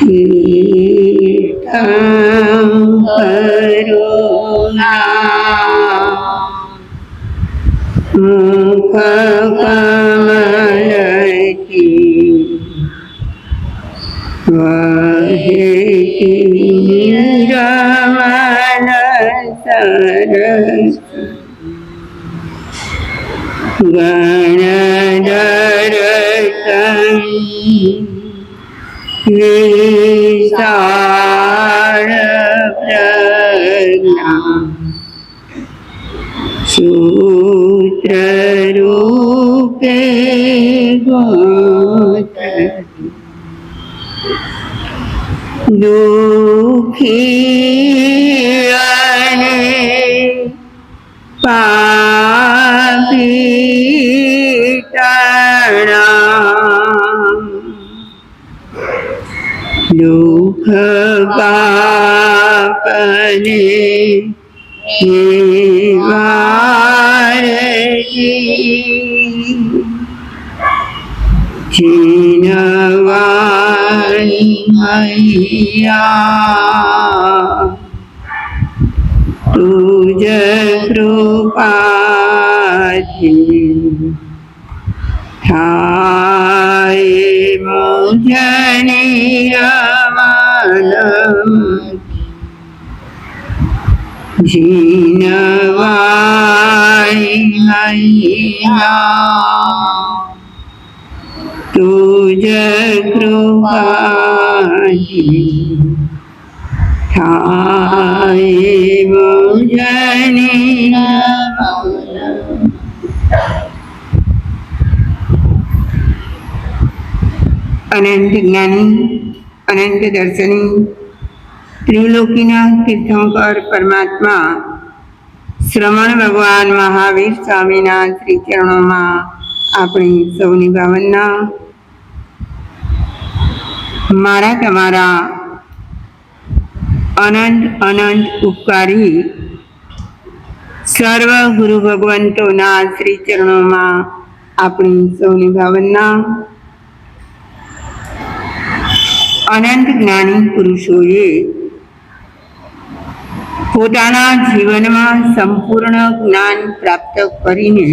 તીર્થં કરુણા મુખકમલથી વહેતી નિર્મલ સરસ ગણધર વિશાળ પ્રજ્ઞા સૂત્રરૂપે દુઃખી અને પાપી દુઃખ પાપને નિવારતી ચીનવાણી હૈયા તુજ કૃપાથી થાય મુજની અમલમ જીનવાણી હૈયા તુજ કૃપાથી થાય મુજની અનંત જ્ઞાની અનંત દર્શની ત્રિલોકીના તીર્થંકર પરમાત્મા શ્રમણ ભગવાન મહાવીર સ્વામીના શ્રી ચરણોમાં આપણી સૌની ભાવના. મારા તમારા અનંત અનંત ઉપકારી સર્વ ગુરુ ભગવંતોના શ્રી ચરણોમાં આપણી સૌની ભાવના. અનંત જ્ઞાની પુરુષોએ પોતાના જીવનમાં સંપૂર્ણ જ્ઞાન પ્રાપ્ત કરીને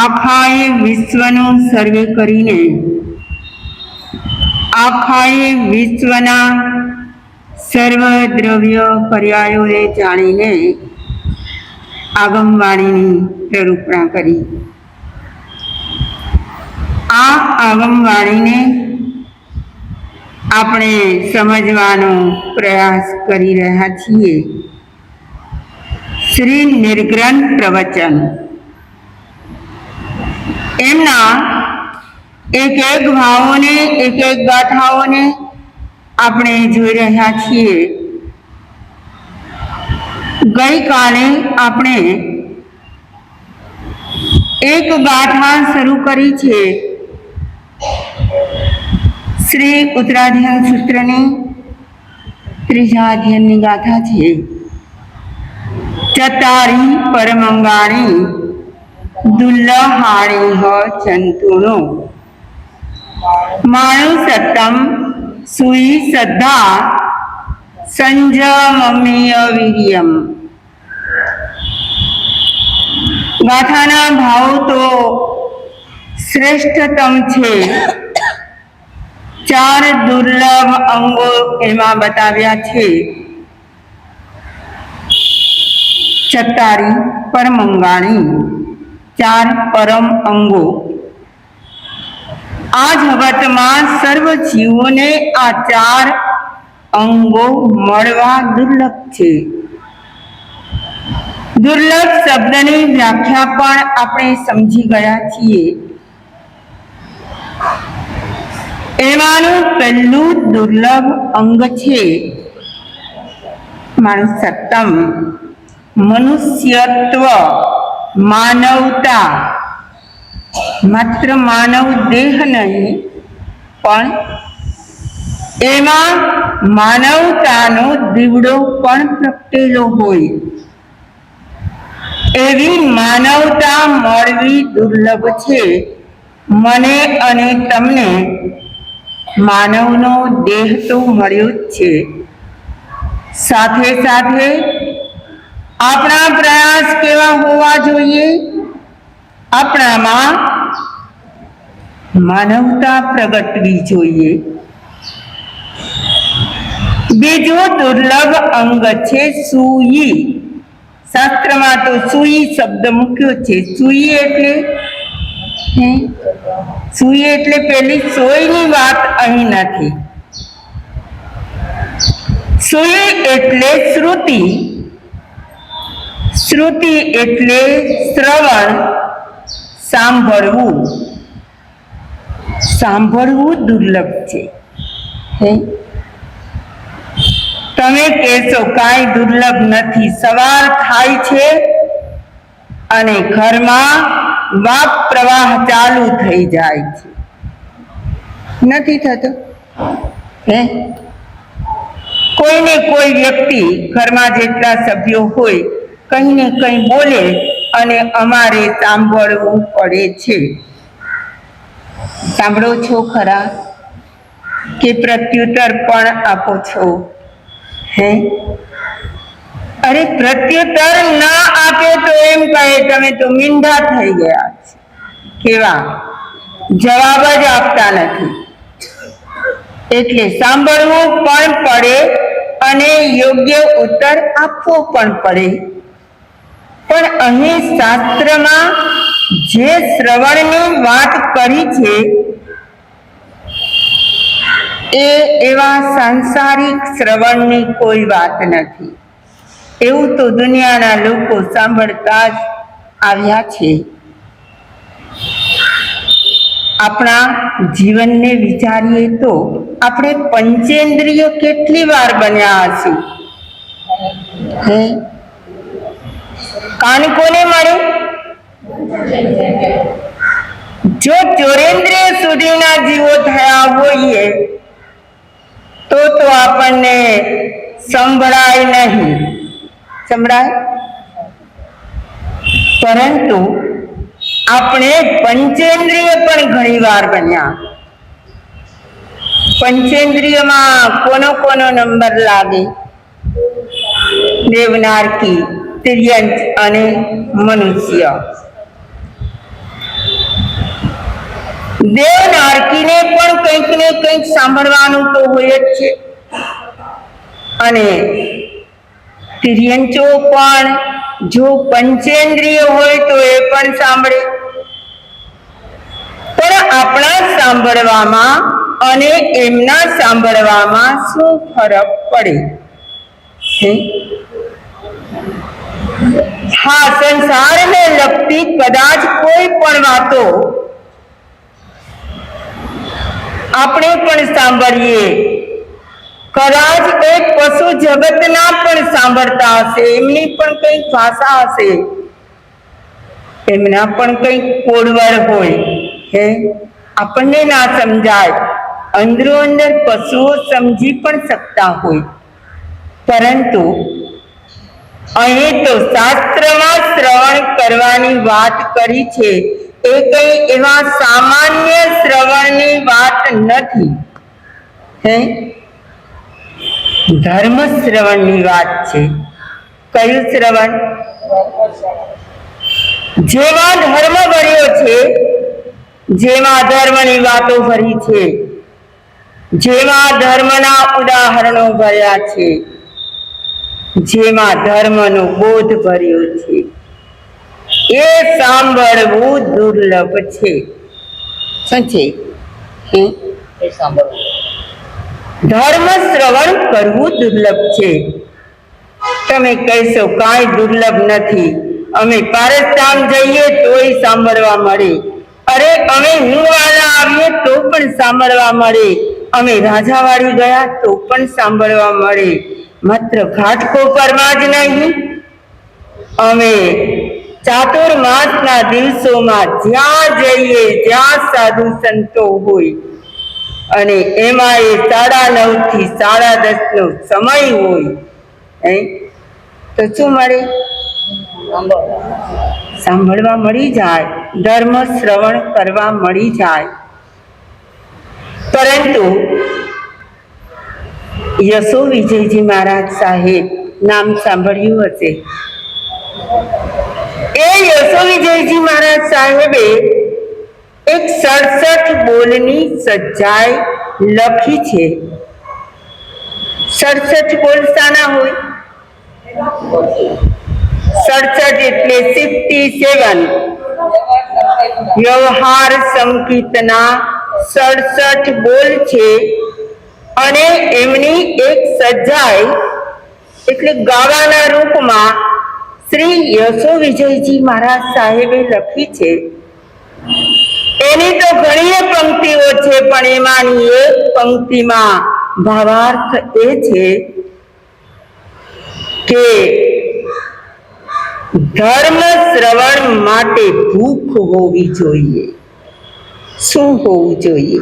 આખાએ વિશ્વનો સર્વે કરીને આખાએ વિશ્વના સર્વ દ્રવ્ય પર્યાયોને જાણીને આગમવાણીની પ્રરૂપણા કરી. આ આગમવાણીને આપણે સમજવાનો પ્રયાસ કરી રહ્યા છીએ. શ્રી નિર્ગ્રંથ પ્રવચન એમના એક એક ભાવોને એક એક ગાથાઓને આપણે જોઈ રહ્યા છીએ. ગઈકાલે આપણે એક ગાથા શરૂ કરી છે. શ્રી ઉત્તરાધ્યાન સૂત્રની ત્રીજા અધ્યાયની ગાથા છે. ચતારી પરમંગાણી દુલ્લહાણી હ ચંતુનો માણુ સત્તમ સુઈ શ્રદ્ધા સંજમમીય વીર્યમ. ગાથાના ભાવ તો શ્રેષ્ઠતમ છે. ચાર દુર્લભ અંગો એમાં બતાવ્યા છે. ચતારી પરમંગાણી, ચાર પરમ અંગો. આ જગતમાં સર્વ જીવોને આ ચાર અંગો મળવા દુર્લભ છે. દુર્લભ શબ્દની વ્યાખ્યા પણ આપણે સમજી ગયા છીએ. એમાંનું પહેલું દુર્લભ અંગ છે માણસત્તમ, મનુષ્યત્વ, માનવતા. માત્ર માનવ દેહ નહીં, પણ એમાં માનવતાનો દીવડો પણ પ્રગટેલો હોય. એવી માનવતા મળવી દુર્લભ છે. મને અને તમને માનવનો દેહ તો મળ્યો જ છે, સાથે સાથે આપણા પ્રયાસ કેવા હોવા જોઈએ? આપણામાં માનવતા પ્રગટવી જોઈએ. બીજું દુર્લભ અંગ છે સૂઈ. શાસ્ત્રમાં તો સૂઈ શબ્દ મૂક્યો છે. સૂઈ એટલે સૂઈ એટલે પેલી સોયની વાત અહીં નથી. સૂઈ એટલે શ્રુતિ. શ્રુતિ એટલે શ્રવણ, સાંભળવું. સાંભળવું દુર્લભ છે. તમે કહેશો કાંઈ દુર્લભ નથી. સવાર થાય છે અને ઘરમાં વાક પ્રવાહ ચાલુ થઈ જાય છે. નથી થતો? કોઈને કોઈ વ્યક્તિ ઘરમાં જેટલા સભ્યો હોય કંઈ ને કંઈ બોલે અને અમારે સાંભળવું પડે છે. સાંભળો છો ખરા કે પ્રત્યુત્તર પણ આપો છો? અરે પ્રત્યુત્તર ના આપે તો એમ કહે તમે તો મીંઢા થઈ ગયા છે. કેવા જવાબ જ આપતા નથી. એટલે સાંભળવું પણ પડે અને યોગ્ય ઉત્તર આપવો પણ પડે. પણ અહીં શાસ્ત્રમાં જે શ્રવણની વાત કરી છે એ એવા સાંસારિક શ્રવણની કોઈ વાત નથી. એવું તો દુનિયાના લોકો સાંભળતા જ આવ્યા છે. આપણા જીવનને વિચારીએ તો આપણે પંચેન્દ્રિય કેટલી વાર બન્યા હશું? કાન કોને મળે? જો ચોરેન્દ્રિય સુધીના જીવો થયા હોઈએ તો આપણને સંભળાય નહીં. સંભળાય? પરંતુ આપણે પંચેન્દ્રિય પણ ઘણી વાર બન્યા. પંચેન્દ્રિયમાં કોનો કોનો નંબર લાગે? દેવનારકી, તિર્યંચ અને મનુષ્ય. દેવનારકીને પણ કંઈક ને કંઈક સાંભળવાનું તો હોય જ છે અને તિર્યંચો પણ જો પંચેન્દ્રિય હોય તો એ પણ સાંભળે. પણ આપણા સાંભળવામાં અને એમના સાંભળવામાં શું ફરક પડે? હા, સંસારને લગતી કદાચ કોઈ પણ વાતો આપણે પણ સાંભળીએ, કદાચ એ પશુ જગતના પણ સાંભળતા હશે, એમની પણ કંઈક ભાષા હશે, એમના પણ કંઈક કોડવડ હોય, આપણને ના સમજાય. અંદરો અંદર પશુઓ સમજી પણ શકતા હોય. પરંતુ અહીં તો શાસ્ત્રમાં શ્રવણ કરવાની વાત કરી છે એ કઈ એવા સામાન્ય શ્રવણની વાત નથી. ધર્મ શ્રવણની વાત છે. કયું શ્રવણ? જેમાં ધર્મ ભર્યો છે, જેમાં ધર્મની વાતો ભરી છે, જેમાં ધર્મના ઉદાહરણો ભર્યા છે, જેમાં ધર્મનો બોધ ભર્યો છે, એ સાંભળવું દુર્લભ છે. શું છે? ધર્મ શ્રવણ કરવું દુર્લભ છે. તમે કહેશો કાંઈ દુર્લભ નથી, અમે પારસધામ જઈએ તોય સાંભળવા મળે, અરે અમે હિંગવાલા આવીએ તો પણ સાંભળવા મળે, અમે રાજાવાડી ગયા તો પણ સાંભળવા મળે. માત્ર ઘાટકોપરમાં જ નહીં, અમે ચાતુર્માસના દિવસોમાં જ્યાં જઈએ, જ્યાં સાધુ સંતો હોય અને એમાં એ 9:30 થી 10:30 નો સમય હોય, તો શું મળે? સાંભળવા મળી જાય, ધર્મ શ્રવણ કરવા મળી જાય. તો પરંતુ યશો વિજયજી મહારાજ સાહેબ નામ સાંભળ્યું હશે. એ યશો વિજયજી મહારાજ સાહેબે એક 67 બોલની સજ્જાઈ લખી છે. 67 બોલ શાના હોય? 67 એટલે 67 વ્યવહાર સંગીતના 67 બોલ છે અને એમની એક સજ્જાઈ એટલે ગાવાના રૂપમાં શ્રી યશો વિજયજી મહારાજ સાહેબે લખી છે. એની તો ઘણી પંક્તિઓ છે, પણ એમાંની એક પંક્તિમાં ભાવાર્થ એ છે કે ધર્મ શ્રવણ માટે ભૂખ હોવી જોઈએ. શું હોવું જોઈએ?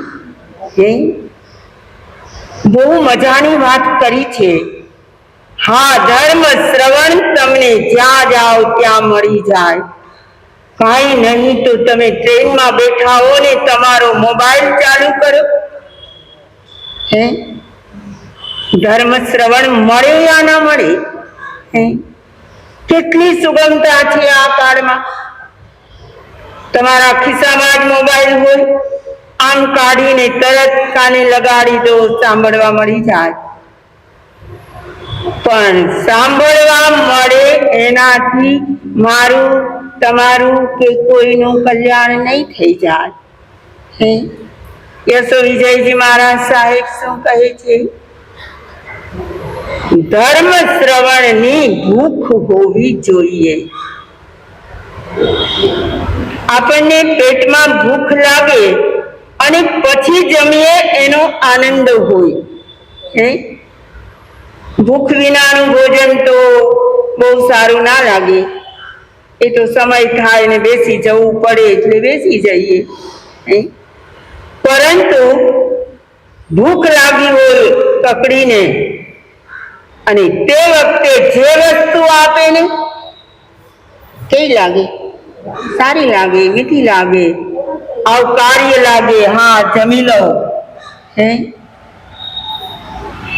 બહુ મજાની વાત કરી છે. હા, ધર્મ શ્રવણ તમને જ્યાં જાઓ ત્યાં મળી જાય. કાંઈ નહીં તો તમે ટ્રેનમાં બેઠા હો ને તમારો મોબાઈલ ચાલુ કરો, ધર્મ શ્રવણ મળે યા ના મળે? કેટલી સુગમતા છે આ કાળમાં. તમારા ખિસ્સામાં જ મોબાઈલ હોય, આમ કાઢીને તરત કાને લગાડી દો, સાંભળવા મળી જાય. પણ સાંભળવા મળે એનાથી મારું, તમારું કે કોઈનું કલ્યાણ નહીં થઈ જાય. યશો વિજયજી મહારાજ સાહેબ શું કહે છે? ધર્મ શ્રવણની ભૂખ હોવી જોઈએ. આપણને પેટમાં ભૂખ લાગે અને પછી જમીએ એનો આનંદ હોય. ભૂખ વિનાનું ભોજન તો બહુ સારું ના લાગે. એ તો સમય થાય ને બેસી જવું પડે એટલે બેસી જઈએ. પરંતુ ભૂખ લાગી હોય કકડીને અને તે વખતે જે વસ્તુ આપે ને કેવી લાગે? સારી લાગે, મીઠી લાગે, આવકાર્ય લાગે. હા, જમી લો.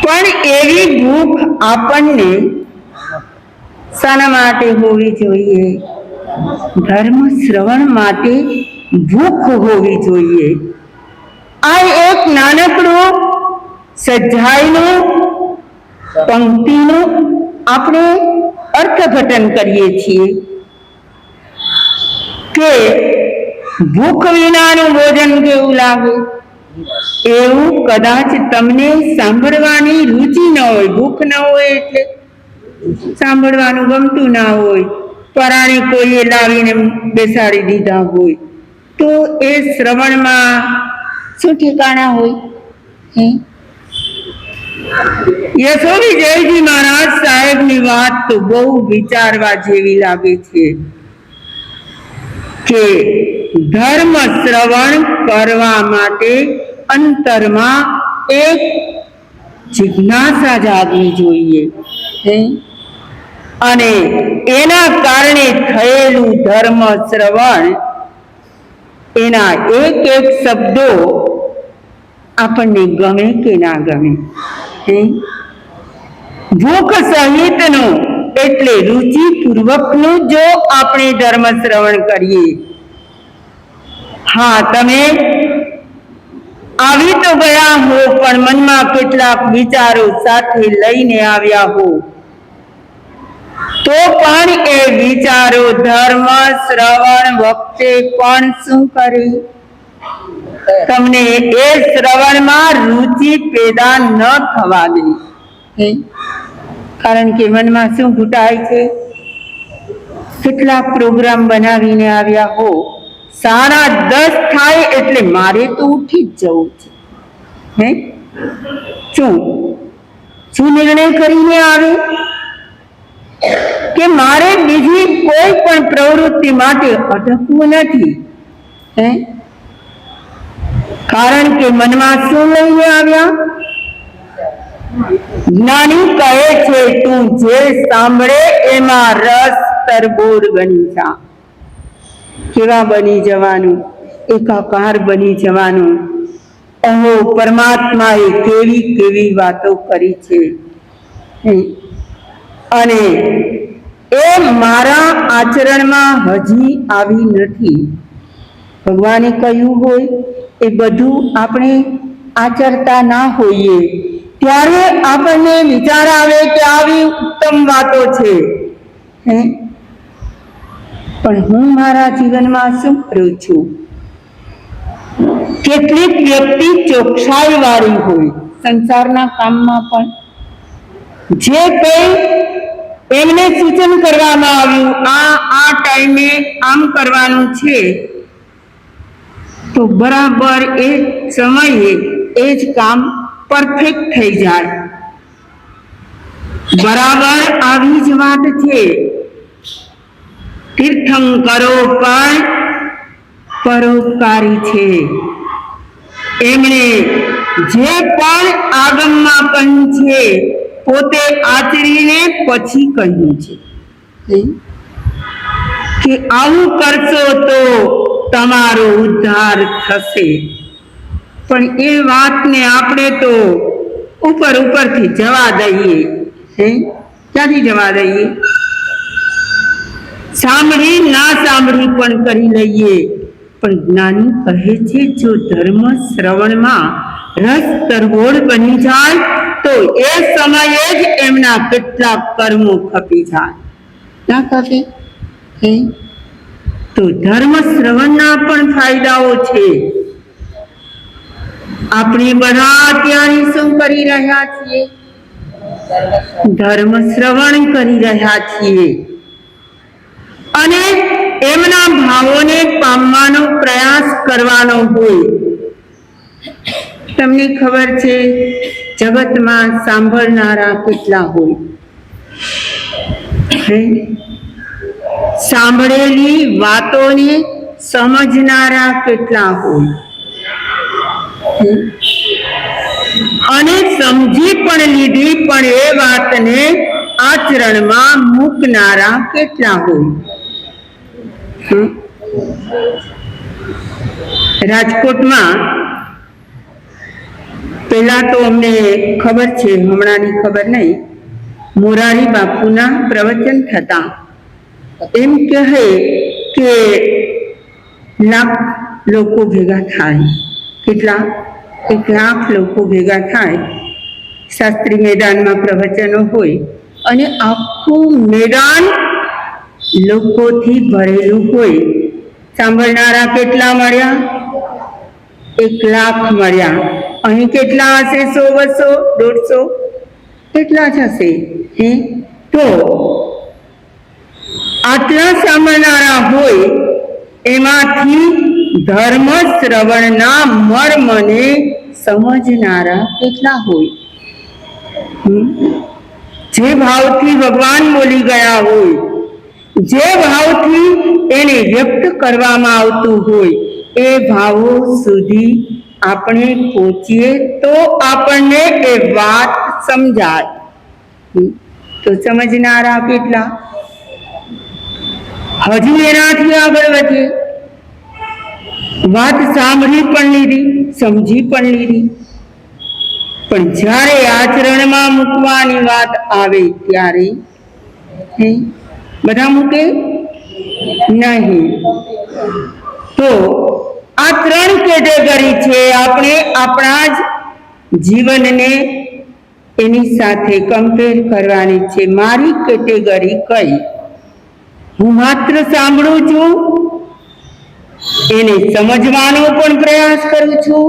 પણ એવી ભૂખ આપણને શાના માટે હોવી જોઈએ? ધર્મ શ્રવણ માટે ભૂખ હોવી જોઈએ. આ એક નાનકડું સજ્જાઈનું પંક્તિનું આપણે અર્થઘટન કરીએ છીએ કે ભૂખ વિનાનું ભોજન કેવું લાગે. એવું કદાચ તમને સાંભળવાની રુચિ ન હોય. ભૂખ ન હોય એટલે સાંભળવાનું ગમતું ના હોય. પરાણે કોઈએ લાવીને બેસાડી દીધા હોય તો એ શ્રવણમાં શું ઠેકાણા હોય? યશો વિજયજી મહારાજ સાહેબની વાત તો બહુ વિચારવા જેવી લાગે છે કે ધર્મ શ્રવણ કરવા માટે અંતરમાં એક જિજ્ઞાસા જાગવી જોઈએ. અને એના કારણે થયેલું ધર્મ શ્રવણ, એના એક એક શબ્દો આપણને ગમે કે ના ગમે. ભૂખ સહિતનું એટલે રુચિપૂર્વકનું જો આપણે ધર્મ શ્રવણ કરીએ. હા, તમે આવી તો ગયા હો પણ મનમાં કેટલાક વિચારો સાથે લઈને આવ્યા હો તો પણ એ વિચારો ધર્મ શ્રવણ વખતે પણ શું કરે? તમને એ શ્રવણમાં રુચિ પેદા ન થવા દે. કારણ કે મનમાં શું ઘૂંટાય છે? કેટલાક પ્રોગ્રામ બનાવીને આવ્યા હો, 10:30 થાય એટલે મારે તો ઉઠી જ જવું છે. શું નિર્ણય કરીને આવે કે મારે બીજી કોઈ પણ પ્રવૃત્તિ માટે અટકવું નથી. કારણ કે મનમાં શું લઈને આવ્યા? જ્ઞાની કહે છે તું જે સાંભળે એમાં રસ તરબોળ બની જા. કેવા બની જવાનું? એકાકાર બની જવાનું. અહો પરમાત્માએ કેવી કેવી વાતો કરી છે, અને એ મારા આચરણમાં હજી આવી નથી. ભગવાને કહ્યું હોય એ બધું આપણે આચરતા ના હોઈએ ત્યારે આપણને વિચાર આવે કે આવી ઉત્તમ વાતો છે, પણ હું મારા જીવનમાં શું કરું છું? કેટલીક વ્યક્તિ ચોકસાઈ વાળી હોય સંસારના કામમાં પણ, જે કંઈ એમને સૂચન કરવામાં આવ્યું આ ટાઈમે આમ કરવાનું છે, તો બરાબર એ સમયે એ જ કામ પરફેક્ટ થઈ જાય. બરાબર આવી જ વાત છે. તીર્થંકરો પણ પરોપકારી છે. એમણે જે પણ આગમમાં કહ્યું છે પોતે આચરીને પછી કહ્યું છે કે આવું કરશો તો તમારો ઉદ્ધાર થશે. પણ એ વાતને આપણે તો ઉપરથી જવા દઈએ. ક્યાંથી જવા દઈએ? સાંભળી ના સાંભળી પણ કરી લઈએ. પણ જ્ઞાની કહે છે જો ધર્મ શ્રવણમાં રસ તરબોળ બની જાય તો એ સમયે જ એમના કેટલાક કર્મો ખપી જાય. ના ખપે? તો ધર્મ શ્રવણના પણ ફાયદાઓ છે. આપણે બધા અત્યારે શું કરી રહ્યા છીએ? ધર્મ શ્રવણ કરી રહ્યા છીએ અને એમના ભાવોને પામવાનો પ્રયાસ કરવાનો હોય. તમને ખબર છે જગતમાં સાંભળનારા કેટલા હોય? સાંભળેલી વાતોને સમજનારા કેટલા હોય? અને સમજી પણ લીધી પણ એ વાતને આચરણમાં મૂકનારા કેટલા હોય? રાજકોટમાં પેલા તો અમને ખબર છે, હમણાંની ખબર નહીં, મોરારી બાપુના પ્રવચન થતા એમ કહે કે લાખ લોકો ભેગા થાય. કેટલા? 1 લાખ લોકો ભેગા થાય. શાસ્ત્રી મેદાનમાં પ્રવચનો હોય અને આખું મેદાન લોકોથી ભરેલું હોય. સાંભળનારા કેટલા મળ્યા? 1 લાખ મળ્યા. અહીં કેટલા હશે? 100, 200, 150 કેટલા જ હશે? તો આટલા સાંભળનારા હોય એમાંથી ધર્મ શ્રવણના મર્મને સમજનારા કેટલા હોય? જે ભાવથી ભગવાન બોલી ગયા હોય, જે ભાવથી એને વ્યક્ત કરવામાં આવતું હોય એ ભાવો સુધી આપણે પહોંચીએ તો આપણને એ વાત સમજાય. તો સમજનારા કેટલા? હજી એનાથી આગળ વધીએ. વાત સાંભળી પણ લીધી, સમજી પણ લીધી, પણ જ્યારે આચરણમાં મૂકવાની વાત આવે ત્યારે બધા મૂકે નહીં. તો આ 3 કેટેગરી છે. આપણે આપણા જ જીવનને એની સાથે કમ્પેર કરવાની છે. મારી કેટેગરી કઈ? હું માત્ર સાંભળું છું, એને સમજવાનો પણ પ્રયાસ કરું છું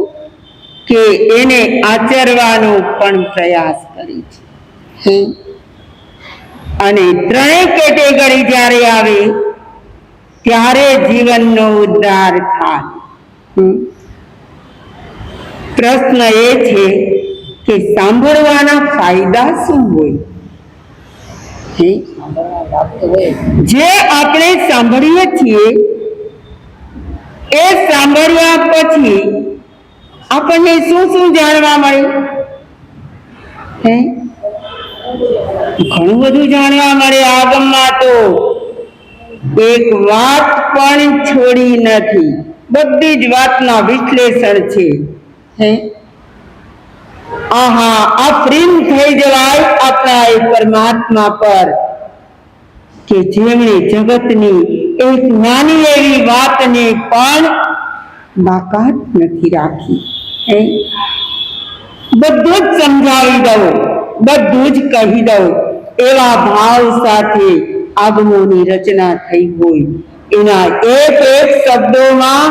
કે એને આચરવાનો પણ પ્રયાસ કરું છું. અને 3 કેટેગરી જ્યારે આવે ત્યારે જીવનનો ઉદ્ધાર થાય. પ્રશ્ન એ છે કે સાંભળવાના ફાયદા શું હોય? જે આપણે સાંભળીએ છીએ એ સાંભળ્યા પછી આપણને શું શું જાણવા મળે? ઘણું બધું જાણવા મળે. આગમમાં તો એક વાત પણ છોડી નથી. બધી જ વાતના વિશ્લેષણ છે. હે આહા આ પ્રેમ થઈ જવાય આપણા એ પરમાત્મા પર કે જેમણે જગતની એક નાની એવી વાતને પણ બાકાત નથી રાખી. હે બધું જ સમજાવી દઉં, બધું જ કહી દઉં એવા ભાવ સાથે આગમોની રચના થઈ હોય. એના એક એક શબ્દોમાં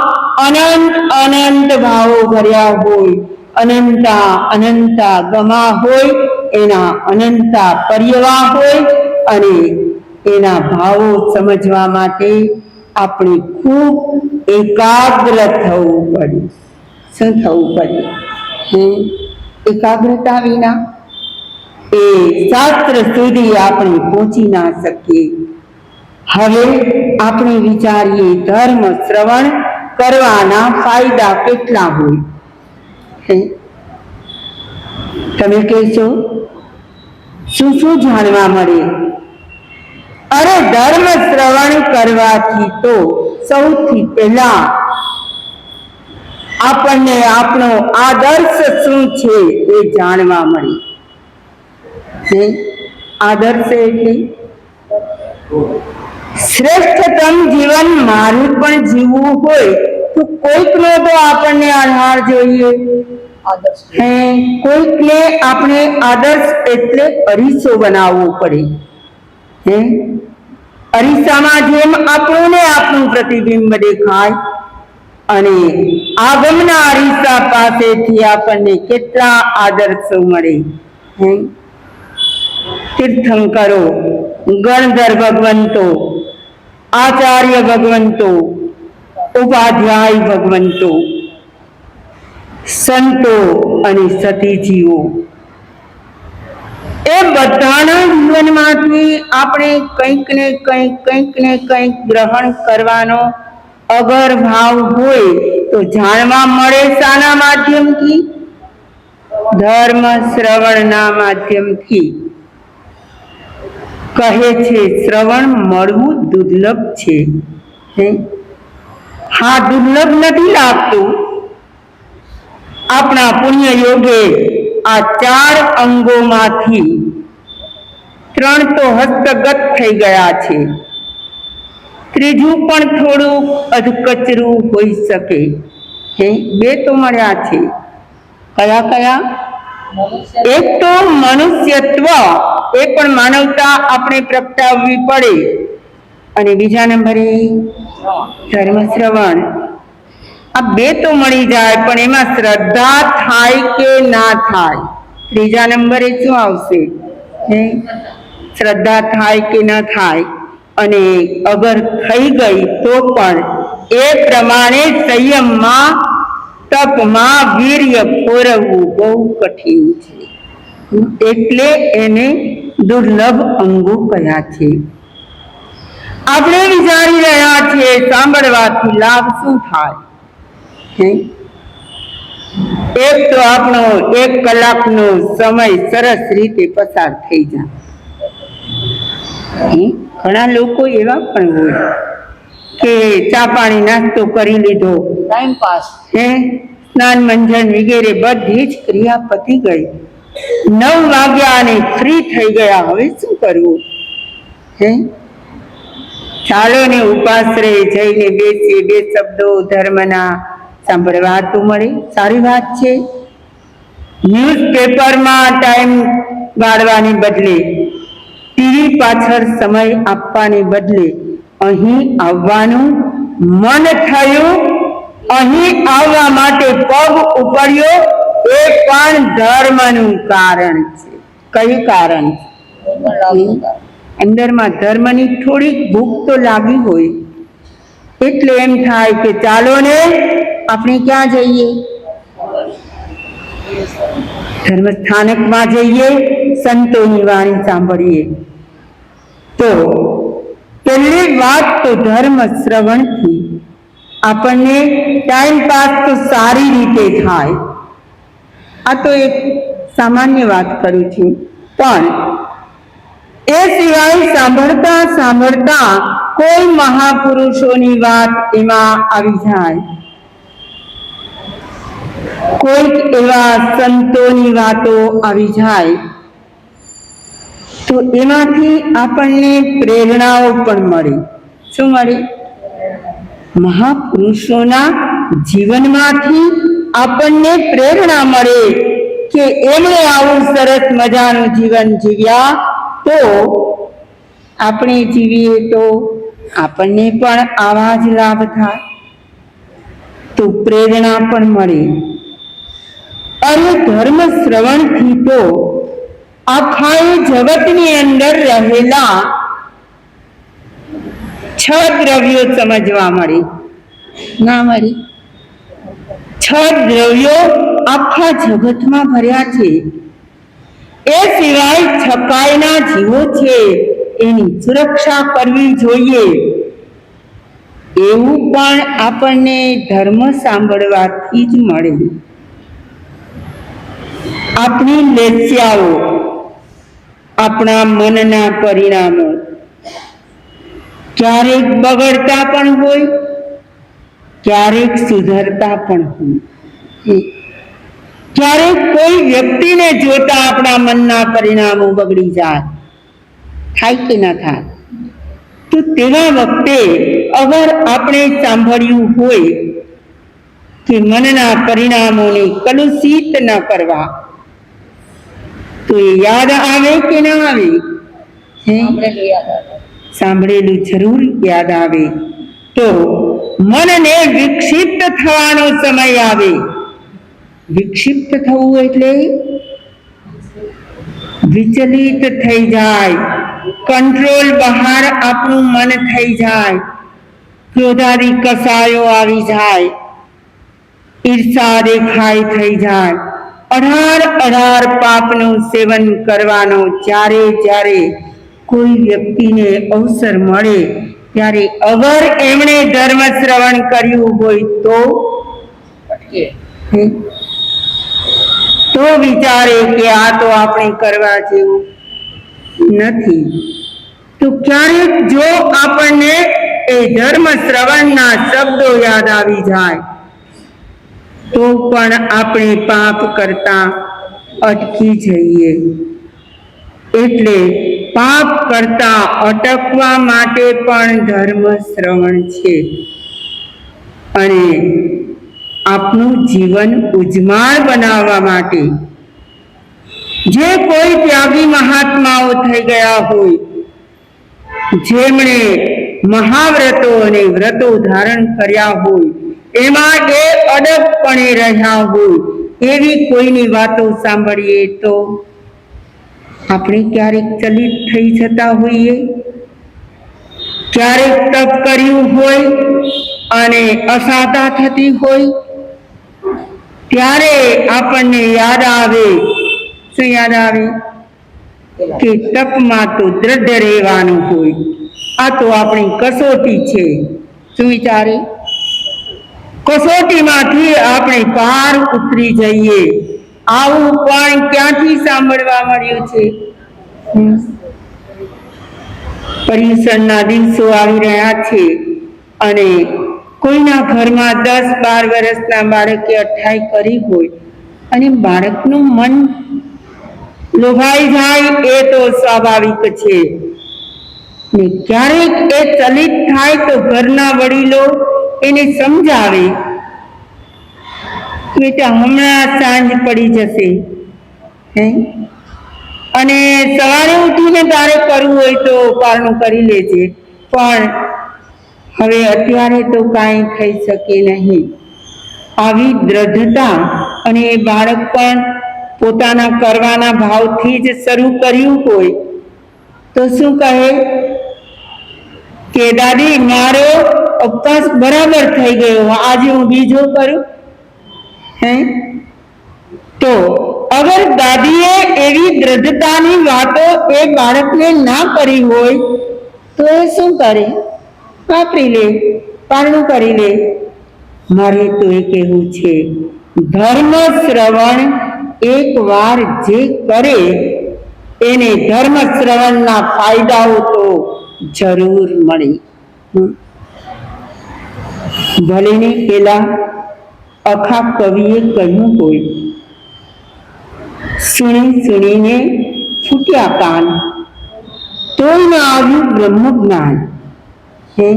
અનંત અનંત ભાવો ભર્યા હોય, અનંતા અનંતા ગમા હોય, એના અનંતા પર્યવા હોય. અને એના ભાવો સમજવા માટે આપણે ખૂબ એકાગ્ર થવું પડે. શું થવું પડે? એકાગ્રતા વિના એ શાસ્ત્ર સુધી આપણે પહોંચી ના શકીએ. હવે આપણે વિચારીએ ધર્મ શ્રવણ કરવાના ફાયદા કેટલા હોય? તમે કહેશો શું શું જાણવા મળે? અરે ધર્મ શ્રવણ કરવાથી તો સૌથી પહેલા આપણને આપણો આદર્શ શું છે એ જાણવા મળે. આદર્શ એટલે શ્રેષ્ઠતમ જીવન મારું પણ જીવવું હોય તો કોઈકનો તો આપણને આધાર જોઈએ. કોઈકને આપણે આદર્શ એટલે અરીસો બનાવવો પડે. અરીસામાં જેમ આપણું ને આપણું પ્રતિબિંબ દેખાય અને આગમના અરીસા પાસેથી આપણને કેટલા આદર્શો મળે. તીર્થંકરો, ગણધર ભગવંતો, આચાર્ય ભગવંતો, ઉપાધ્યાય ભગવંતો, સંતો અને સતીજીઓ, એ બધાના જીવનમાંથી આપણે કંઈક ને કંઈક ગ્રહણ કરવાનો અગર ભાવ હોય તો જાણવા મળે. શાના માધ્યમથી? ધર્મ શ્રવણના માધ્યમથી. કહે છે શ્રવણ મળવું દુર્લભ છે. હા, દુર્લભ નથી લાગતું. આપણા પુણ્ય યોગે આ 4 અંગોમાંથી 3 તો હસ્તગત થઈ ગયા છે. ત્રીજું પણ થોડું અધકચરું હોઈ શકે. 2 તો મળ્યા છે. કયા કયા? એક તો મનુષ્યત્વ, એ પણ માનવતા આપણે પ્રગટાવવી પડે. અને બીજા નંબરે ધર્મ શ્રવણ. આ 2 તો મળી જાય, પણ એમાં શ્રદ્ધા થાય કે ના થાય? ત્રીજા નંબરે શું આવશે? શ્રદ્ધા થાય કે ના થાય. અને અગર થઈ ગઈ તો પણ એ પ્રમાણે સંયમમાં, તપમાં વીર્ય પોરવવું બહુ કઠિન છે. એટલે એને દુર્લભ અંગો કયા છે. આપણે વિચારી રહ્યા છીએ સાંભળવાથી લાભ શું થાય? એક તો આપણો 1 કલાકનો સમય સરસ રીતે પસાર થઈ જાય. ઘણા લોકો એવા પણ હોય કે ચા પાણી નાસ્તો કરી લીધો, ટાઈમ પાસ, સ્નાન મંજન વગેરે બધી જ ક્રિયા પતી ગઈ, 9 વાગ્યા અને ફ્રી થઈ ગયા. હવે શું કરવું? ચાલો ને ઉપાશ્રય જઈને બેસીએ, 2 શબ્દો ધર્મના સાંભળવા તો મળે. સારી વાત છે. ન્યૂઝપેપરમાં ટાઈમ ગાળવાને બદલે, ટીવી પાછળ સમય આપવાને બદલે અહીં આવવાનું મન થયું, અહીં આવવા માટે પગ ઉપાડ્યો, એ પણ ધર્મનું કારણ છે. કયું કારણ? અંદરમાં ધર્મની થોડીક ભૂખ તો લાગી હોય એટલે એમ થાય કે ચાલો ને આપણે ક્યાં જઈએ? ધર્મ સ્થાનકમાં જઈએ, સંતોની વાણી સાંભળીએ. તો પહેલી વાત તો ધર્મ શ્રવણથી આપણને ટાઈમ પાસ તો સારી રીતે થાય. આ તો એક સામાન્ય વાત કરું છું, પણ એ સિવાય સાંભળતા સાંભળતા કોઈ મહાપુરુષોની વાત એમાં આવી જાય કોઈક એવા સંતોની વાતો આવી જાય તો એમાંથી આપણને પ્રેરણાઓ પણ મળે. શું મળે? મહાપુરુષોના જીવનમાંથી આપણને પ્રેરણા મળે કે એમણે આવું સરસ મજાનું જીવન જીવ્યા, તો આપણે જીવીએ તો આપણને પણ આવા જ લાભ થાય, તો પ્રેરણા પણ મળે. અને ધર્મ શ્રવણથી તો આખા જગતની અંદર રહેલા 6 દ્રવ્યો સમજવા મળે. ના મળે? 6 દ્રવ્યો આખા જગતમાં ભર્યા છે. એ સિવાય છકાયેલા જીવો છે એની સુરક્ષા કરવી જોઈએ, એવું પણ આપણને ધર્મ સાંભળવાથી જ મળે. આપણી લેસ્યાઓ, આપણા મનના પરિણામો ક્યારેક બગડતા પણ હોય, ક્યારેક સુધરતા પણ હોય. ક્યારેક કોઈ વ્યક્તિને જોતા આપણા મનના પરિણામો બગડી જાય, થાય કે ના થાય? તો તેવા વખતે અગર આપણે સાંભળ્યું હોય કે મનના પરિણામોને કલુષિત ન કરવા, તો એ યાદ આવે કે ના આવે? સાંભળેલું જરૂર યાદ આવે. તો મનને વિક્ષિપ્ત થવાનો સમય આવે. વિક્ષિપ્ત થવું એટલે વિચલિત થઈ જાય, કંટ્રોલ બહાર આપણું મન થઈ જાય, ક્રોધાદી કસાયો આવી જાય, ઈર્ષા દેખાય થઈ જાય, 18 પાપનું સેવન કરવાનો જ્યારે કોઈ વ્યક્તિને અવસર મળે ત્યારે અગર એમણે ધર્મ શ્રવણ કર્યું હોય તો વિચારે કે આ તો આપણે કરવા જેવું નથી. તો ક્યારેક જો આપણને એ ધર્મ શ્રવણના શબ્દો યાદ આવી જાય તો પણ આપણે પાપ કરતા અટકી જઈએ. એટલે પાપ કરતા અટકવા માટે પણ ધર્મ શ્રવણ છે. અને આપનું જીવન ઉજ્જવળ બનાવવા માટે જે કોઈ ત્યાગી મહાત્માઓ થઈ ગયા હોય, જેમણે મહાવ્રતો અને વ્રતો ધારણ કર્યા હોય, એમાં એ અડગપણે રહ્યા હોય, એવી કોઈની વાતો સાંભળીએ તો આપણે ક્યારેક ચલિત થઈ જતા હોઈએ. ક્યારેક તપ કર્યું હોય અને અસાધા થતી હોય, ત્યારે આપણને યાદ આવે. શું યાદ આવે? કે તપમાં તો દ્રઢ રહેવાનું હોય, આ તો આપણી કસોટી છે. શું વિચારે? કસોટીમાંથી આપણે પાર ઉતરી જઈએ. આવું પણ ક્યાંથી સાંભળવા મળ્યું છે? પર્યુષણના દિવસો આવી રહ્યા છે અને કોઈના ઘરમાં 10-12 વર્ષના બાળકે અઠ્ઠાઈ કરી હોય અને બાળકનું મન લોભાઈ જાય, એ તો સ્વાભાવિક છે. ને ક્યારેક એ ચલિત થાય તો ઘરના વડીલો એને સમજાવે કે બેટા હમણાં સાંજ પડી જશે, અને સવારે ઉઠીને તારે કરવું હોય તો પારણું કરી લેજે, પણ હવે અત્યારે તો કાંઈ થઈ શકે નહીં. આવી દ્રઢતા, અને એ બાળક પણ પોતાના કરવાના ભાવથી જ શરૂ કર્યું હોય તો શું કહે કે દાદી મારો ઉપવાસ બરાબર થઈ ગયો, આજે હું બીજો કરું. તો અગર દાદીએ એવી દ્રઢતાની વાતો એ બાળકને ના કરી હોય તો એ શું કરે? વાપરી લે, પારણું કરી લે. મારે તો એ કહેવું છે, ધર્મ શ્રવણ એક વાર જે કરે એને ધર્મ શ્રવણના ફાયદાઓ તો જરૂર મળે. ભલે ને પેલા અખા કવિએ કહ્યું હોય, સુણી સુણીને છૂટ્યા કાન, તોય ન આવ્યું બ્રહ્મ જ્ઞાન. હે,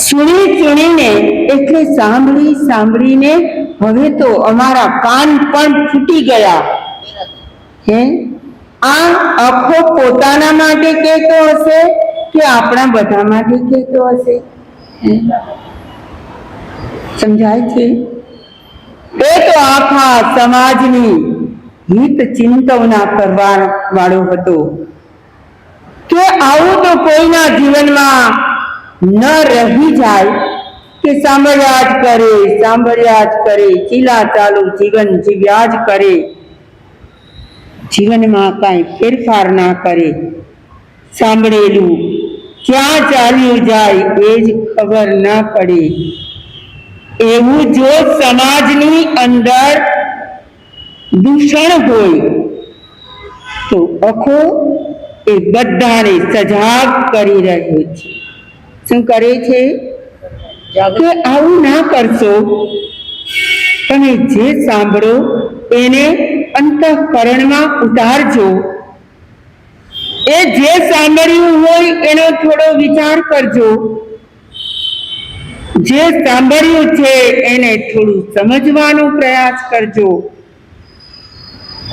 સુણી સુણીને એટલે સાંભળી સાંભળીને હવે તો અમારા કાન પણ ફૂટી ગયા. હે, આ આખો પોતાના માટે કહેતો હશે કે આપણા બધા માટે કહેતો હશે? સમજાય છે? એ તો આખા સમાજની હિત ચિંતવના કરવા વાળો હતો કે આવું તો કોઈના જીવનમાં ન રહી જાય કે સાંભળ્યા જ કરે, ચીલા ચાલુ જીવન જીવ્યા જ કરે, જીવનમાં કાંઈ ફેરફાર ના કરે, સાંભળેલું ક્યાં ચાલ્યું જાય એ જ ખબર ના પડે. એવું જો સમાજની અંદર દૂષણ હોય તો અખો એ બધાને સજાગ કરી રહ્યો છે. શું કરે છે કે આવું ના કરશો, તમે જે સાંભળો એને અંતઃકરણમાં ઉતારજો. એ જે સાંભળ્યું હોય એનો થોડો વિચાર કરજો, જે સાંભળ્યું છે એને થોડું સમજવાનો પ્રયાસ કરજો,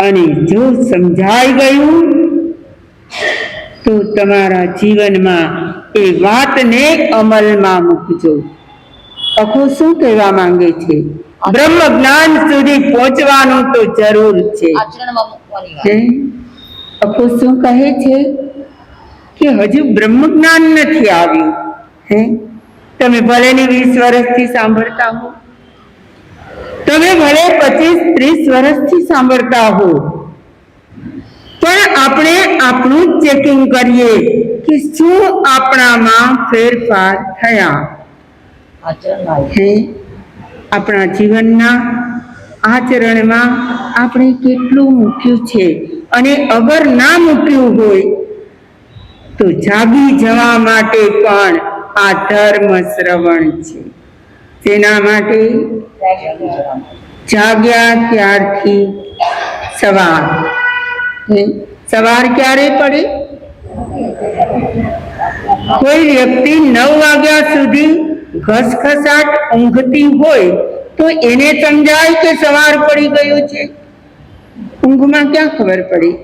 અને જો સમજાઈ ગયું તો તમારા જીવનમાં એ વાતને અમલમાં મૂકજો. અખો શું કહેવા માંગે છે? બ્રહ્મ જ્ઞાન સુધી પહોંચવાનું તો જરૂર છે. અખો શું કહે છે કે હજુ બ્રહ્મ જ્ઞાન નથી આવ્યું. હે, તમે ભલે ને 20 વર્ષથી સાંભળતા હો, તમે ભલે 25-30 વર્ષથી સાંભળતા હો, પણ આપણે આપણું જ ચેકિંગ કરીએ કે શું આપણામાં ફેરફાર થયા. હે, આપણા જીવનના આચરણમાં આપણે કેટલું મૂક્યું છે, અને અગર ના મૂક્યું હોય તો જાગી જવા માટે પણ આ ધર્મ શ્રવણ છે. તેના માટે જાગ્યા ત્યારથી સવાર. સવાર ક્યારે પડે? કોઈ વ્યક્તિ 9 વાગ્યા સુધી ઘસઘસાટ ઊંઘતી હોય તો એને સમજાય કે સવાર પડી ગયું છે? ઊંઘમાં ક્યાં ખબર પડી?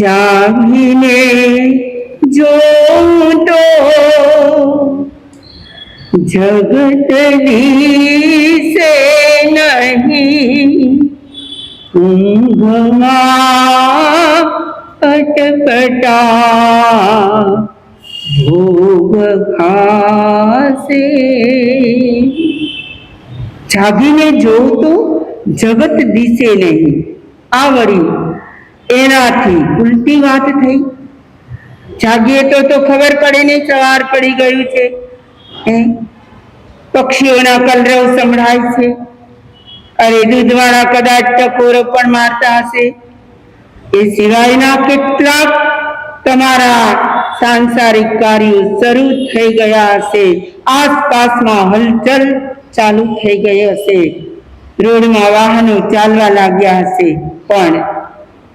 જાગીને જોઉં તો જગત દિશે નહીં, ઊંઘમાં અટપટા ભોગ ખાશે. જાગીને જોઉં તો જગત દિશે નહીં. આ વળી એનાથી ઉલટી વાત થઈ. જાગીએ તો ખબર પડે ને સવાર પડી ગયું છે. પક્ષીઓના કલરવ સંભળાય છે. અરે, દૂધવાળા કદાચ ટકોરો પણ મારતા હશે. એ સિવાયના કેટલાક તમારા સાંસારિક કાર્યો શરૂ થઈ ગયા હશે. આસપાસમાં હલચલ ચાલુ થઈ ગઈ હશે. રોડમાં વાહનો ચાલવા લાગ્યા હશે. પણ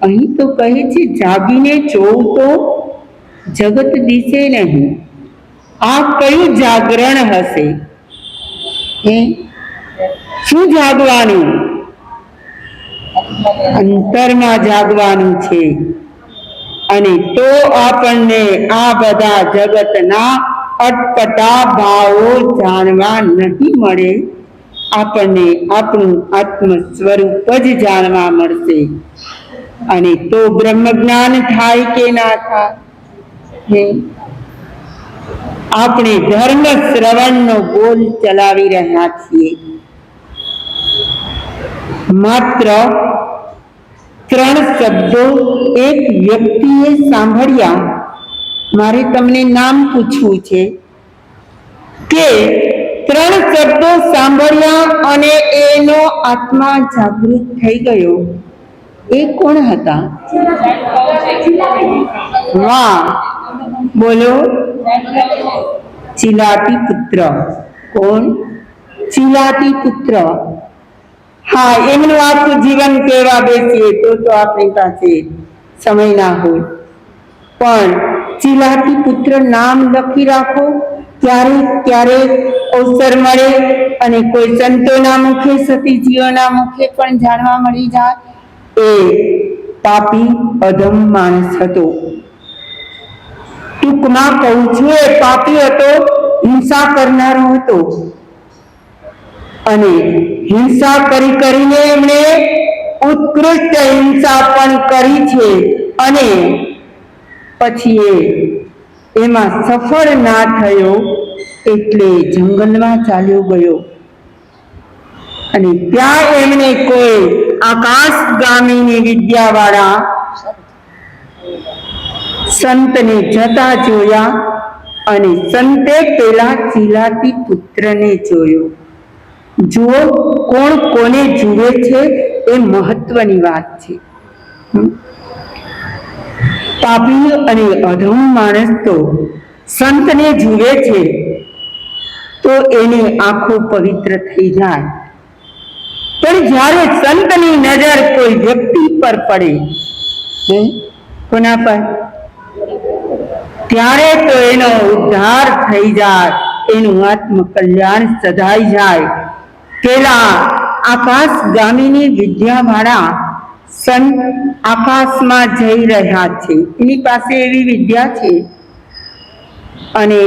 અહીં તો કહે છે જાગીને જોઉં તો જગત દિશે નહીં. આ કયું જાગરણ હશે? શું જાગવાનું? અંતરમાં જાગવાનું છે. અને તો આપણને આ બધા જગતના અટપટા ભાવો જાણવા નહીં મળે. આપણને આપણું આત્મ સ્વરૂપ જ જાણવા મળશે. અને તો બ્રહ્મ જ્ઞાન થાય કે ના થાય? આપણે ધર્મ શ્રવણનો બોલ ચલાવી રહ્યા છીએ. માત્ર 3 શબ્દો એક વ્યક્તિએ સાંભળ્યા. મારે તમને નામ પૂછવું છે કે 3 શબ્દો સાંભળ્યા અને એનો આત્મા જાગૃત થઈ ગયો. એ કોણ હતા? વાહ, બોલો. ચિલાતી પુત્ર. કોણ? ચિલાતી પુત્ર. હા, એમનું આખું જીવન કહેવા બેસીએ તો આપણી પાસે સમય ના હોય, પણ ચિલાતી પુત્ર નામ લખી રાખો. ક્યારેક ક્યારેક અવસર મળે અને કોઈ સંતોના મુખે, સતીજીઓના મુખે પણ જાણવા મળી જાય. એ પાપી અધમ માણસ હતો. ટૂંકમાં કહું છું, એ પાપી હતો, હિંસા કરનારો હતો. અને હિંસા કરીને એમણે ઉત્કૃષ્ટ હિંસા પણ કરી છે. અને પછી એમાં સફળ ના થયો એટલે જંગલમાં ચાલ્યો ગયો. અને ત્યાં એમણે કોઈ આકાશગામીની વિદ્યાવાળા સંતને જતા જોયા અને સંતે પેલા ચિલાતી પુત્રને જોયો. જુઓ, કોણ કોને જુએ છે એ મહત્વની વાત છે. પાપી અને અધમ માણસ તો સંતને જુએ છે તો એની આંખો પવિત્ર થઈ જાય, પણ જ્યારે સંતની નજર કોઈ વ્યક્તિ પર પડે, કોના પર, ત્યારે તો એનો ઉદ્ધાર થઈ જાય, એનું આત્મકલ્યાણ સધાઈ જાય. પેલા આકાશગામીની વિદ્યાવાળા સંત આકાશમાં જઈ રહ્યા છે, એની પાસે એવી વિદ્યા છે અને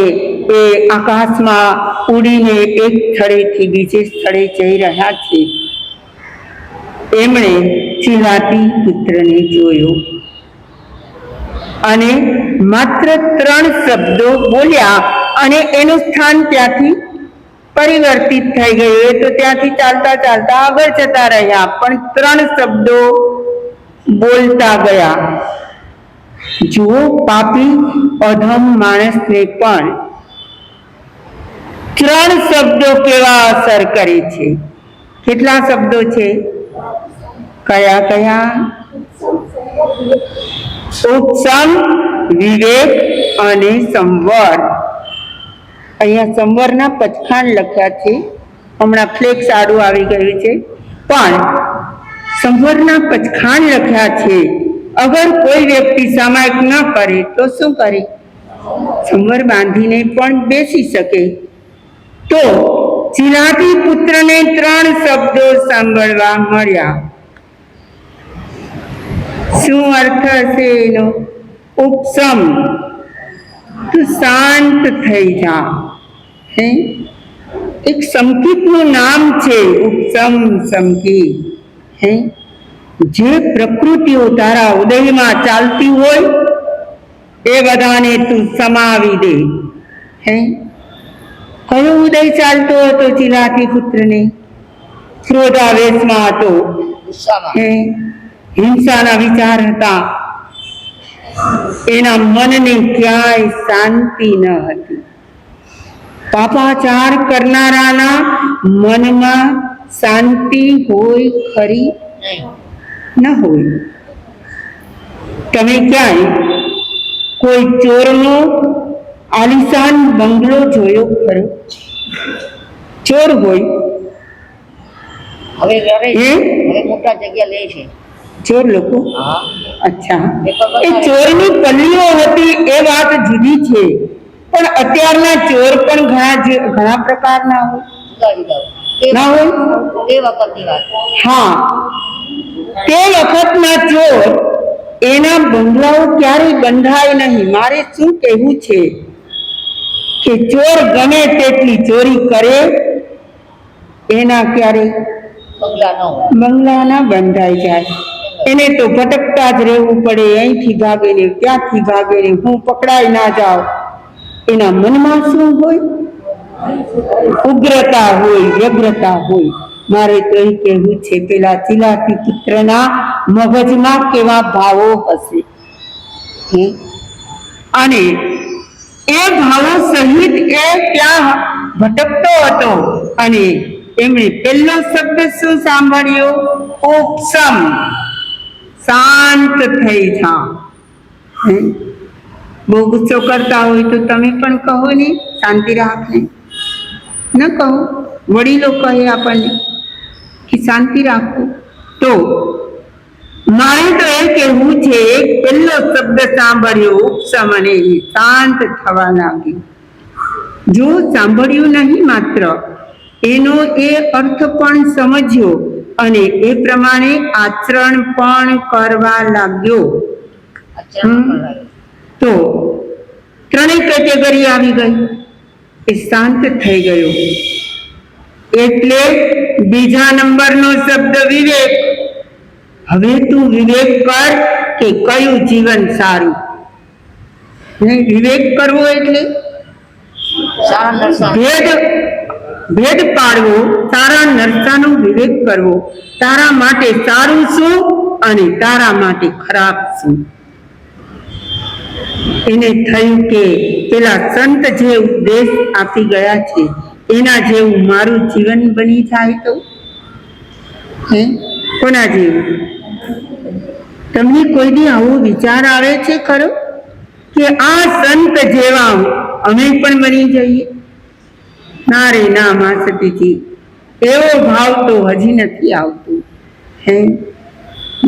એ આકાશમાં ઉડીને એક સ્થળેથી બીજે સ્થળે જઈ રહ્યા છે. એમણે ચિલાતી પુત્રને જોયો અને માત્ર 3 શબ્દો બોલ્યા અને એનું સ્થાન ત્યાંથી પરિવર્તિત થઈ ગયું. એ તો ત્યાંથી ચાલતા ચાલતા આગળ જતા રહ્યા, પણ 3 શબ્દો બોલતા ગયા. જુઓ, પાપી અધમ માણસને પણ 3 શબ્દો કેવા અસર કરે છે. કેટલા શબ્દો છે? કયા કયા? ઉપસમ, વિવેક અને સંવર. અહીંયા સંવરના પચખાણ લખ્યા છે, હમણાં ફ્લેક્સ આડું આવી ગયું છે, પણ સંવરના પચખાણ લખ્યા છે. અગર કોઈ વ્યક્તિ સામાયિક ન કરે તો શું કરે? સંવર બાંધીને પણ બેસી શકે. તો ચિલાતી પુત્રને 3 શબ્દો સાંભળવા મળ્યા. શું અર્થ હશે એનો? ઉપસમ, તું શાંત થઈ જા. એક સંકિતનું નામ છે ઉપસમ, સંકિત. જે પ્રકૃતિઓ તારા ઉદયમાં ચાલતી હોય એ બધાને તું સમાવી દે. કયો ઉદય ચાલતો હતો ચિલાતી પુત્રને? ક્રોધાવેશમાં હતો, હિંસાના વિચાર હતા, એના મનને ક્યાંય શાંતિ ન હતી. પાપાચાર કરનારાના મનમાં શાંતિ હોય ખરી? ન હોય. તમે ક્યાંય કોઈ ચોરનો આલિશાન બંગલો જોયો ખરો? ચોર હોય, હવે મોટા જગ્યા લે છે ચોર લોકો. અચ્છા, એ ચોરની પલ્લીઓ હતી એ વાત જુદી છે, પણ અત્યારના ચોર પણ ઘણા પ્રકારના હોય, ના હોય? તે વખતની વાત. હા, તે વખતના ચોર, એના બંગલાઓ ક્યારેય બંધાય નહીં. મારે શું કહેવું છે કે ચોર ગમે તેટલી ચોરી કરે, એના ક્યારેય બંગલા ના બંધાઈ જાય. એને તો ભટકતા જ રહેવું પડે, અહીંથી ભાગે ને ત્યાંથી ભાગે ને હું પકડાઈ ના જાઉં. એના મનમાં શું હોય? ઉગ્રતા હોય, વ્યગ્રતા હોય. મારે તો એ કહેવું છે, પેલા ચિલાતી પુત્રના મગજમાં કેવા ભાવો હશે. અને એ ભાવો સહિત એ ત્યાં ભટકતો હતો. અને એમણે પહેલો શબ્દ શું સાંભળ્યો? ઉપસમ, શાંત થઈ જા. બહુ ગુસ્સો કરતા હોય તો તમે પણ કહો ને, શાંતિ રાખને. ન કહો, વડીલો કહે આપણને કે શાંતિ રાખો. તો મારે તો એ કહેવું છે, પહેલો શબ્દ સાંભળ્યો ઉપશમને શાંત થવા લાગ્યું. જો સાંભળ્યું નહીં માત્ર, એનો એ અર્થ પણ સમજ્યો અને એ પ્રમાણે આચરણ પણ કરવા લાગ્યો. તો ત્રણેય કેટેગરી આવી ગઈ, એ શાંત થઈ ગયો. એટલે બીજા નંબરનો શબ્દ વિવેક. હવે તું વિવેક કર કે કયું જીવન સારું. વિવેક કરવો એટલે ભેદ પાડવો, સારા નરસાનો વિવેક કરવો. તારા માટે સારું શું અને તારા માટે ખરાબ શું. એને થયું કે પેલા સંત જે ઉપદેશ આપી ગયા છે એના જેવું મારું જીવન બની જાય તો કોના જેવું. તમને કોઈ દી આવો વિચાર આવે છે ખરો કે આ સંત જેવા અમે પણ બની જઈએ? ના રે ના માસતીજી, એવો ભાવ તો હજી નથી આવતો.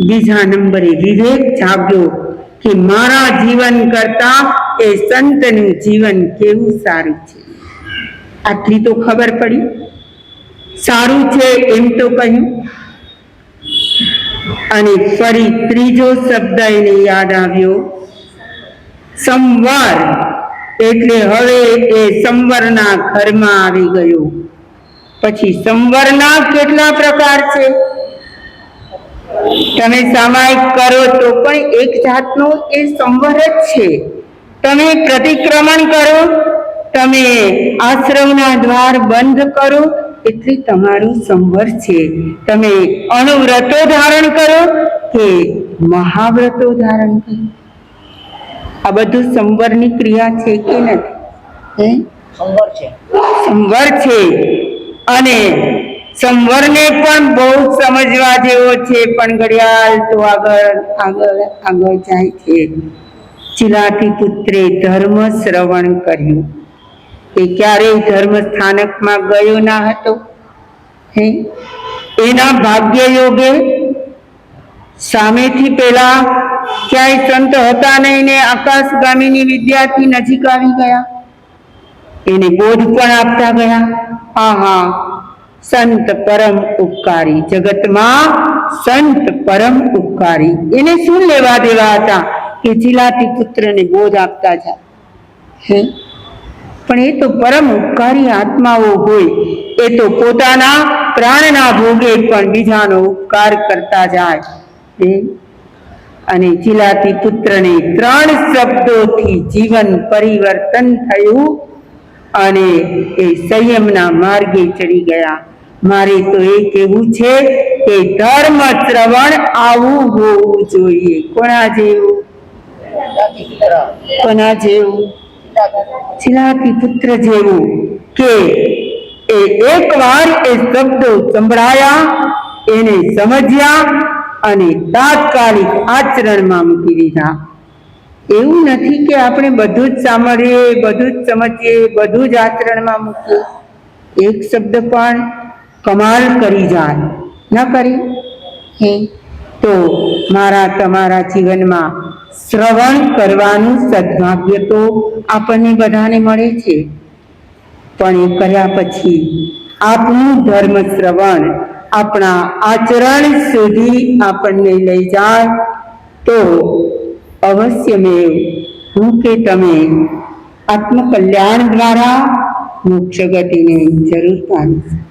બીજા નંબરે વિવેક જાગ્યો કે મારા જીવન કરતા એ સંતનું જીવન કેવું સારું છે. આટલી તો ખબર પડી. સારું છે એમ તો કહ્યું. અને ફરી ત્રીજો શબ્દ એને યાદ આવ્યો, સંવર. એટલે હવે એ સંવરના ઘરમાં આવી ગયો. પછી સંવરના કેટલા પ્રકાર છે તમે સામાયિક કરો તો પણ એક જાતનો એ સંવર જ છે. તમે પ્રતિક્રમણ કરો, તમે આશ્રમના દ્વાર બંધ કરો એટલે તમારું સંવર છે. તમે અણુવ્રતો ધારણ કરો કે મહાવ્રતો ધારણ કરો, આ બધું સંવરની ક્રિયા છે કે નથી? સંવર છે. અને સંવરને પણ બહુ સમજવા જેવો છે, પણ ઘડિયાળ તો આગળ જાય છે. ચિલાતી પુત્રે ધર્મ શ્રવણ કર્યું. એ ક્યારેય ધર્મ સ્થાનકમાં ગયો ના હતો. એના ભાગ્ય યોગે સામેથી પેલા ક્યાંય સંત હતા નહીં ને આકાશગામીની વિદ્યાથી નજીક આવી ગયા. એને બોધ પણ આપતા ગયા. આહા, સંત પરમ ઉપકારી, જગતમાં સંત પરમ ઉપકારી. એને શું લેવા દેવા હતા કે ચિલાતી પુત્રને બોધ આપતા જાય? પણ એ તો પરમ ઉપકારી આત્માઓ હોય, એ તો પોતાના પ્રાણના ભોગે પણ બીજાનો ઉપકાર કરતા જાય. અને ચિલાતી પુત્રને 3 શબ્દોથી જીવન પરિવર્તન થયું અને એ સંયમના માર્ગે ચડી ગયા. મારે તો એ કહેવું છે કે ધર્મ શ્રવણ આવું હોવું જોઈએ. કોના જેવું? કોના જેવું? ચિલાતી પુત્ર જેવું કે એકવાર એ શબ્દો સંભળાયા, એને સમજ્યા અને તાત્કાલિક આચરણમાં મૂકી દીધા. એવું નથી કે આપણે બધું જ સાંભળીએ, બધું જ સમજીએ, બધું જ આચરણમાં મૂકીએ. એક શબ્દ પણ કમાલ કરી જાય ન કરી તો મારા તમારા જીવનમાં શ્રવણ કરવાનું સદભાગ્ય તો આપણને બધાને મળે છે. પણ એ કર્યા પછી આપનું ધર્મ શ્રવણ આપણા આચરણ સુધી આપણને લઈ જાય તો અવશ્યમેવ હું કે તમે આત્મકલ્યાણ દ્વારા મોક્ષ ગતિને જરૂર પામી.